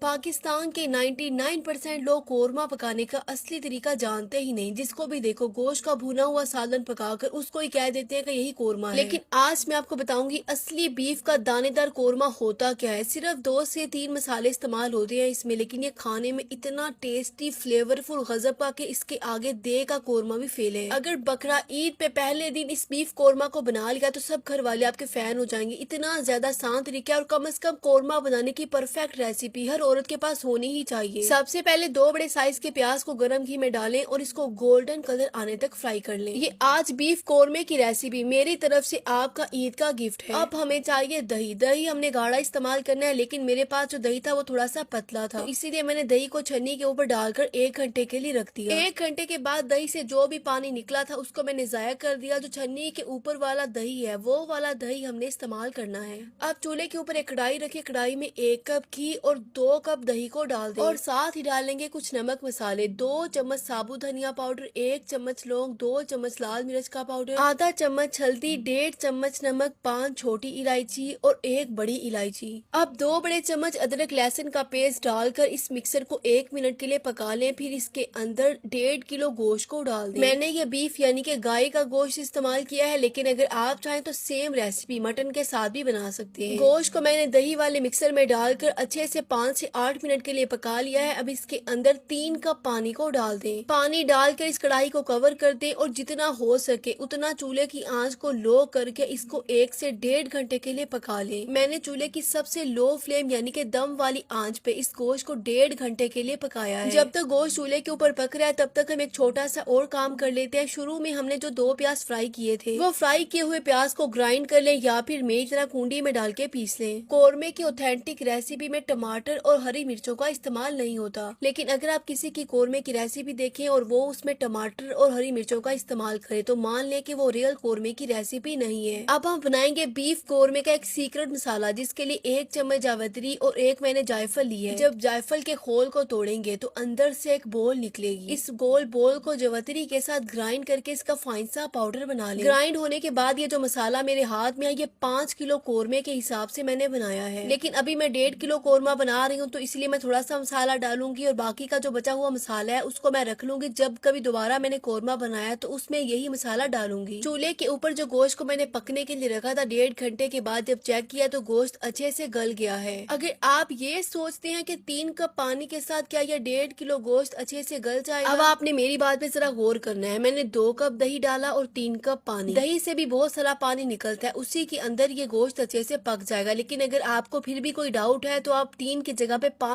पाकिस्तान के 99% लोग कोरमा पकाने का असली तरीका जानते ही नहीं। जिसको भी देखो गोश्त का भुना हुआ सालन पकाकर उसको ही कह देते हैं कि यही कोरमा है। लेकिन आज मैं आपको बताऊंगी असली बीफ का दानेदार कोरमा होता क्या है। सिर्फ 2 से 3 मसाले इस्तेमाल होते हैं इसमें, लेकिन ये खाने में इतना टेस्टी फ्लेवरफुल गजब का कि इसके आगे दे का कोरमा भी फेल है। अगर बकरा ईद पे पहले दिन इस बीफ कोरमा को बना लिया तो सब घर वाले आपके फैन हो जाएंगे। इतना ज्यादा आसान तरीका है और कम से कम कोरमा बनाने की परफेक्ट रेसिपी हर औरत के पास होनी ही चाहिए। सबसे पहले 2 बड़े साइज के प्याज को गर्म घी में डालें और इसको गोल्डन कलर आने तक फ्राई कर लें। ये आज बीफ कोरमे की रेसिपी मेरी तरफ से आपका ईद का गिफ्ट है। अब हमें चाहिए दही। दही हमने गाढ़ा इस्तेमाल करना है, लेकिन मेरे पास जो दही था वो थोड़ा सा पतला था, तो इसीलिए मैंने दही को छन्नी के ऊपर डालकर 1 घंटे के लिए रख दिया। 1 घंटे के बाद दही से जो भी पानी निकला था उसको मैंने जाया कर दिया। जो छन्नी के ऊपर वाला दही है वो वाला दही हमने इस्तेमाल करना है। अब चूल्हे के ऊपर एक कढ़ाई रखिए। कढ़ाई में 1 कप घी और 2 कप दही को डाल दें और साथ ही डालेंगे कुछ नमक मसाले, 2 चम्मच साबुत धनिया पाउडर, 1 चम्मच लौंग, 2 चम्मच लाल मिर्च का पाउडर, आधा चम्मच हल्दी, 1.5 चम्मच नमक, 5 छोटी इलायची और 1 बड़ी इलायची। अब 2 बड़े चम्मच अदरक लहसुन का पेस्ट डालकर इस मिक्सर को 1 मिनट के लिए पका लें। फिर इसके अंदर 1.5 किलो गोश्त को डाल दें। मैंने ये बीफ यानी कि गाय का गोश्त इस्तेमाल किया है, लेकिन अगर आप चाहें तो सेम रेसिपी मटन के साथ भी बना सकते हैं। गोश्त को मैंने दही वाले मिक्सर में डालकर अच्छे से 5 से 8 मिनट के लिए पका लिया है। अब इसके अंदर 3 कप पानी को डाल दें। पानी डालकर इस कढ़ाई को कवर कर दें और जितना हो सके उतना चूल्हे की आंच को लो करके इसको 1 से 1.5 घंटे के लिए पका लें। मैंने चूल्हे की सबसे लो फ्लेम यानी कि दम वाली आंच पे इस गोश्त को 1.5 घंटे के लिए पकाया है। जब तक गोश्त चूल्हे के ऊपर पक रहा है तब तक हम एक छोटा सा और काम कर लेते हैं। शुरू में हमने जो 2 प्याज फ्राई किए थे वो फ्राई किए हुए प्याज को ग्राइंड कर लें या फिर मेरी तरह कूंडी में डाल के पीस लें। कोरमे की ऑथेंटिक रेसिपी में टमाटर और हरी मिर्चों का इस्तेमाल नहीं होता, लेकिन अगर आप किसी की कोरमे की रेसिपी देखें और वो उसमें टमाटर और हरी मिर्चों का इस्तेमाल करे तो मान लें कि वो रियल कोरमे की रेसिपी नहीं है। अब हम बनाएंगे बीफ कोरमे का एक सीक्रेट मसाला, जिसके लिए 1 चम्मच जावित्री और 1 मैंने जायफल ली है। जब जायफल के खोल को तोड़ेंगे तो अंदर से एक बोल निकलेगी। इस गोल बोल को जावित्री के साथ ग्राइंड करके इसका फाइन सा पाउडर बना लें। ग्राइंड होने के बाद ये जो मसाला मेरे हाथ में है ये 5 किलो कोरमे के हिसाब से मैंने बनाया है, लेकिन अभी मैं 1.5 किलो कोरमा बना रही हूँ तो इसलिए मैं थोड़ा सा मसाला डालूंगी और बाकी का जो बचा हुआ मसाला है उसको मैं रख लूंगी। जब कभी दोबारा मैंने कोरमा बनाया तो उसमें यही मसाला डालूंगी। चूल्हे के ऊपर जो गोश्त को मैंने पकने के लिए रखा था 1.5 घंटे के बाद जब चेक किया तो गोश्त अच्छे से गल गया है। अगर आप ये सोचते हैं कि 3 कप पानी के साथ क्या ये 1.5 किलो गोश्त अच्छे से गल जाएगा, अब आपने मेरी बात पे जरा गौर करना है। मैंने 2 कप दही डाला और 3 कप पानी। दही से भी बहुत सारा पानी निकलता है, उसी के अंदर ये गोश्त अच्छे से पक जाएगा। लेकिन अगर आपको फिर भी कोई डाउट है तो आप 3 की जगह पे 5